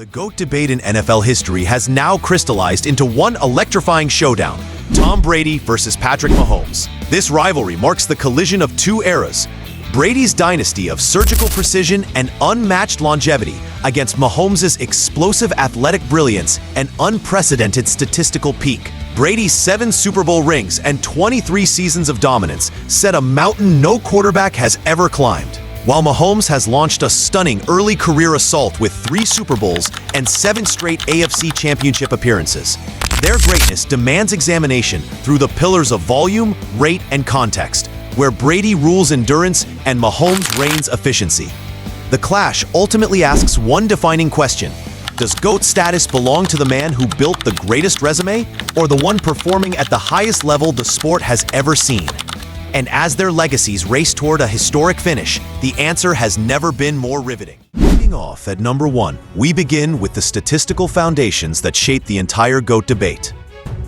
The GOAT debate in NFL history has now crystallized into one electrifying showdown: Tom Brady versus Patrick Mahomes. This rivalry marks the collision of two eras: Brady's dynasty of surgical precision and unmatched longevity against Mahomes' explosive athletic brilliance and unprecedented statistical peak. Brady's 7 Super Bowl rings and 23 seasons of dominance set a mountain no quarterback has ever climbed, while Mahomes has launched a stunning early career assault with 3 Super Bowls and 7 straight AFC Championship appearances. Their greatness demands examination through the pillars of volume, rate, and context, where Brady rules endurance and Mahomes reigns efficiency. The clash ultimately asks one defining question: does GOAT status belong to the man who built the greatest resume, or the one performing at the highest level the sport has ever seen? And as their legacies race toward a historic finish, the answer has never been more riveting. Leading off at number 1, we begin with the statistical foundations that shape the entire GOAT debate.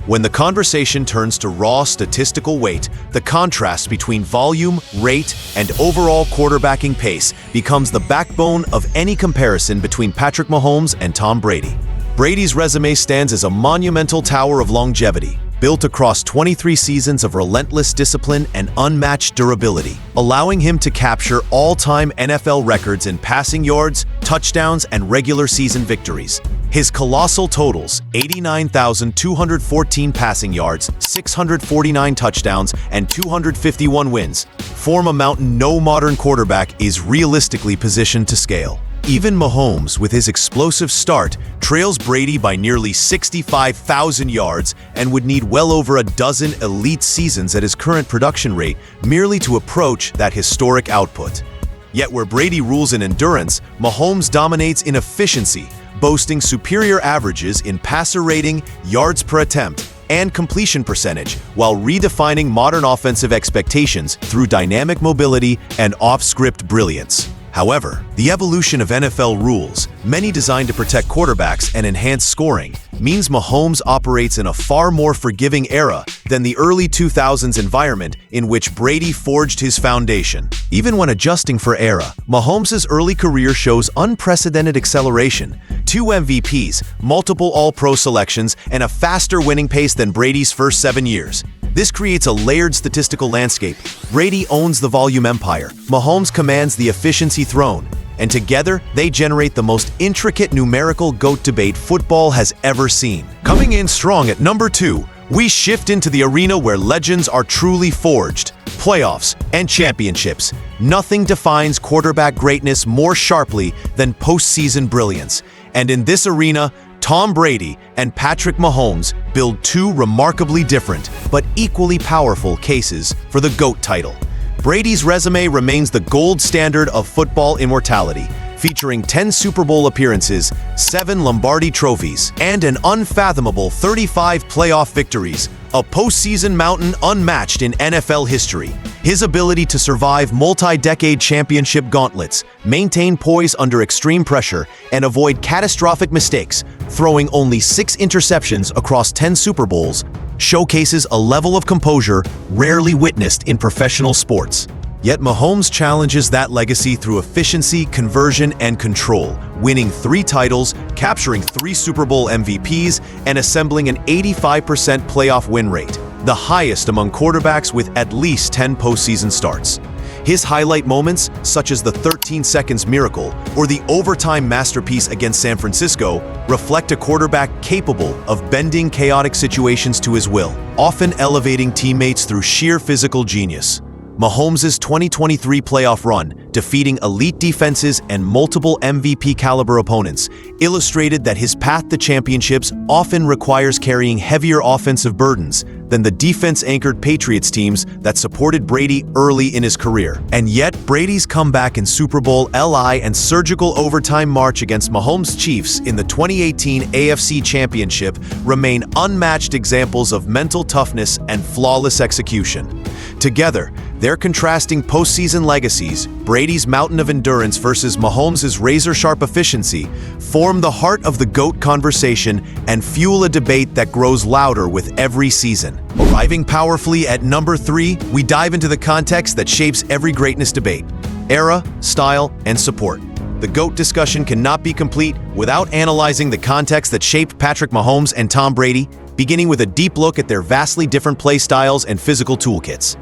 When the conversation turns to raw statistical weight, the contrast between volume, rate, and overall quarterbacking pace becomes the backbone of any comparison between Patrick Mahomes and Tom Brady. Brady's resume stands as a monumental tower of longevity, built across 23 seasons of relentless discipline and unmatched durability, allowing him to capture all-time NFL records in passing yards, touchdowns, and regular season victories. His colossal totals, 89,214 passing yards, 649 touchdowns, and 251 wins, form a mountain no modern quarterback is realistically positioned to scale. Even Mahomes, with his explosive start, trails Brady by nearly 65,000 yards and would need well over a dozen elite seasons at his current production rate merely to approach that historic output. Yet where Brady rules in endurance, Mahomes dominates in efficiency, boasting superior averages in passer rating, yards per attempt, and completion percentage, while redefining modern offensive expectations through dynamic mobility and off-script brilliance. However, the evolution of NFL rules, many designed to protect quarterbacks and enhance scoring, means Mahomes operates in a far more forgiving era than the early 2000s environment in which Brady forged his foundation. Even when adjusting for era, Mahomes' early career shows unprecedented acceleration: 2 MVPs, multiple All-Pro selections, and a faster winning pace than Brady's first 7 years. This creates a layered statistical landscape. Brady owns the volume empire, Mahomes commands the efficiency throne, and together they generate the most intricate numerical GOAT debate football has ever seen. Coming in strong at number 2, we shift into the arena where legends are truly forged: playoffs and championships. Nothing defines quarterback greatness more sharply than postseason brilliance. And in this arena, Tom Brady and Patrick Mahomes build 2 remarkably different but equally powerful cases for the GOAT title. Brady's resume remains the gold standard of football immortality, featuring 10 Super Bowl appearances, 7 Lombardi trophies, and an unfathomable 35 playoff victories, a postseason mountain unmatched in NFL history. His ability to survive multi-decade championship gauntlets, maintain poise under extreme pressure, and avoid catastrophic mistakes, throwing only 6 interceptions across 10 Super Bowls, showcases a level of composure rarely witnessed in professional sports. Yet Mahomes challenges that legacy through efficiency, conversion, and control, winning 3 titles, capturing 3 Super Bowl MVPs, and assembling an 85% playoff win rate, the highest among quarterbacks with at least 10 postseason starts. His highlight moments, such as the 13 seconds miracle or the overtime masterpiece against San Francisco, reflect a quarterback capable of bending chaotic situations to his will, often elevating teammates through sheer physical genius. Mahomes' 2023 playoff run, defeating elite defenses and multiple MVP-caliber opponents, illustrated that his path to championships often requires carrying heavier offensive burdens than the defense-anchored Patriots teams that supported Brady early in his career. And yet, Brady's comeback in Super Bowl LI and surgical overtime march against Mahomes' Chiefs in the 2018 AFC Championship remain unmatched examples of mental toughness and flawless execution. Together, their contrasting postseason legacies, Brady's mountain of endurance versus Mahomes' razor-sharp efficiency, form the heart of the GOAT conversation and fuel a debate that grows louder with every season. Arriving powerfully at number 3, we dive into the context that shapes every greatness debate: era, style, and support. the GOAT discussion cannot be complete without analyzing the context that shaped Patrick Mahomes and Tom Brady, beginning with a deep look at their vastly different play styles and physical toolkits.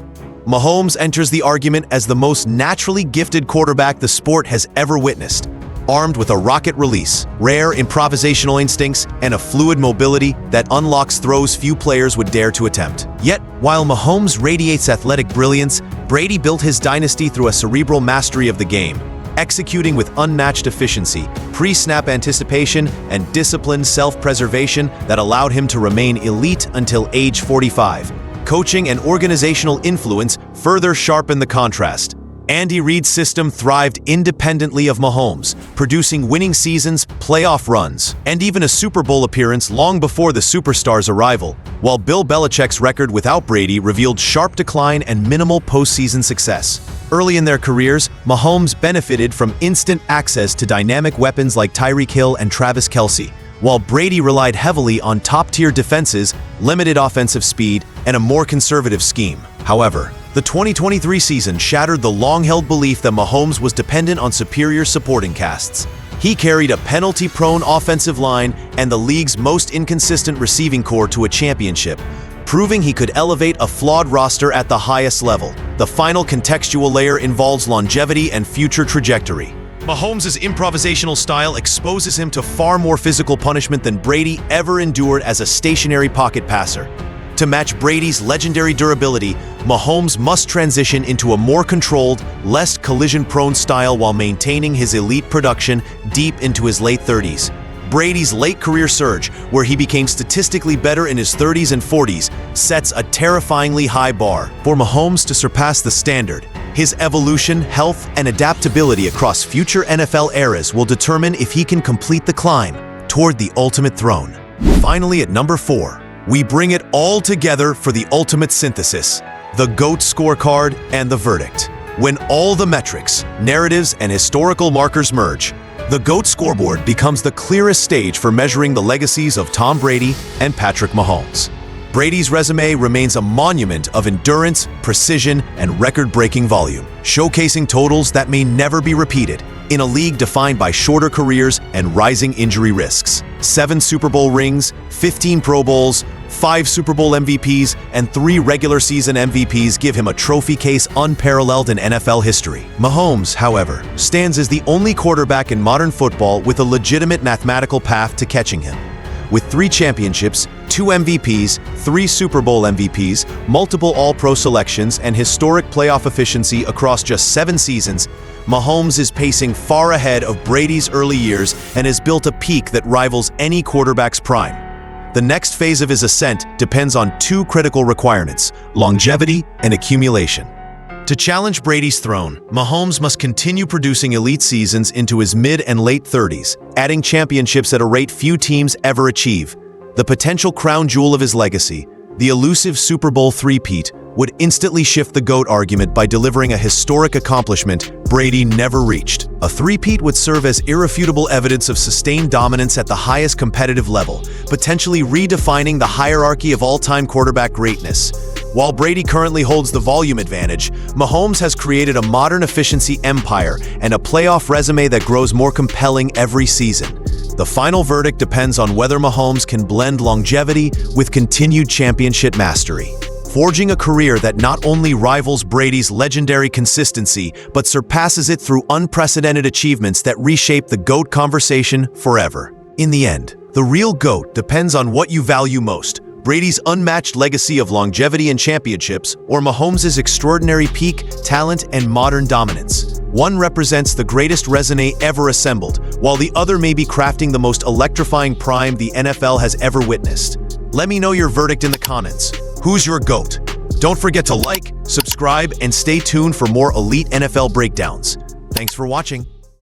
Mahomes enters the argument as the most naturally gifted quarterback the sport has ever witnessed, armed with a rocket release, rare improvisational instincts, and a fluid mobility that unlocks throws few players would dare to attempt. Yet, while Mahomes radiates athletic brilliance, Brady built his dynasty through a cerebral mastery of the game, executing with unmatched efficiency, pre-snap anticipation, and disciplined self-preservation that allowed him to remain elite until age 45. Coaching and organizational influence further sharpened the contrast. Andy Reid's system thrived independently of Mahomes, producing winning seasons, playoff runs, and even a Super Bowl appearance long before the superstar's arrival, while Bill Belichick's record without Brady revealed sharp decline and minimal postseason success. Early in their careers, Mahomes benefited from instant access to dynamic weapons like Tyreek Hill and Travis Kelce, while Brady relied heavily on top-tier defenses, limited offensive speed, and a more conservative scheme. However, the 2023 season shattered the long-held belief that Mahomes was dependent on superior supporting casts. He carried a penalty-prone offensive line and the league's most inconsistent receiving corps to a championship, proving he could elevate a flawed roster at the highest level. The final contextual layer involves longevity and future trajectory. Mahomes' improvisational style exposes him to far more physical punishment than Brady ever endured as a stationary pocket passer. To match Brady's legendary durability, Mahomes must transition into a more controlled, less collision-prone style while maintaining his elite production deep into his late 30s. Brady's late career surge, where he became statistically better in his 30s and 40s, sets a terrifyingly high bar for Mahomes to surpass the standard. His evolution, health, and adaptability across future NFL eras will determine if he can complete the climb toward the ultimate throne. Finally, at number 4, we bring it all together for the ultimate synthesis, the GOAT scorecard and the verdict. When all the metrics, narratives, and historical markers merge, the GOAT scoreboard becomes the clearest stage for measuring the legacies of Tom Brady and Patrick Mahomes. Brady's resume remains a monument of endurance, precision, and record-breaking volume, showcasing totals that may never be repeated in a league defined by shorter careers and rising injury risks. 7 Super Bowl rings, 15 Pro Bowls, 5 Super Bowl MVPs, and 3 regular season MVPs give him a trophy case unparalleled in NFL history. Mahomes, however, stands as the only quarterback in modern football with a legitimate mathematical path to catching him. With 3 championships, 2 MVPs, 3 Super Bowl MVPs, multiple All-Pro selections, and historic playoff efficiency across just 7 seasons, Mahomes is pacing far ahead of Brady's early years and has built a peak that rivals any quarterback's prime. The next phase of his ascent depends on 2 critical requirements: longevity and accumulation. To challenge Brady's throne, Mahomes must continue producing elite seasons into his mid and late 30s, adding championships at a rate few teams ever achieve. The potential crown jewel of his legacy, the elusive Super Bowl three-peat, would instantly shift the GOAT argument by delivering a historic accomplishment Brady never reached. A three-peat would serve as irrefutable evidence of sustained dominance at the highest competitive level, potentially redefining the hierarchy of all-time quarterback greatness. While Brady currently holds the volume advantage, Mahomes has created a modern efficiency empire and a playoff resume that grows more compelling every season. The final verdict depends on whether Mahomes can blend longevity with continued championship mastery, forging a career that not only rivals Brady's legendary consistency, but surpasses it through unprecedented achievements that reshape the GOAT conversation forever. In the end, the real GOAT depends on what you value most: Brady's unmatched legacy of longevity and championships, or Mahomes' extraordinary peak, talent, and modern dominance. One represents the greatest resume ever assembled, while the other may be crafting the most electrifying prime the NFL has ever witnessed. Let me know your verdict in the comments. Who's your GOAT? Don't forget to like, subscribe, and stay tuned for more elite NFL breakdowns. Thanks for watching.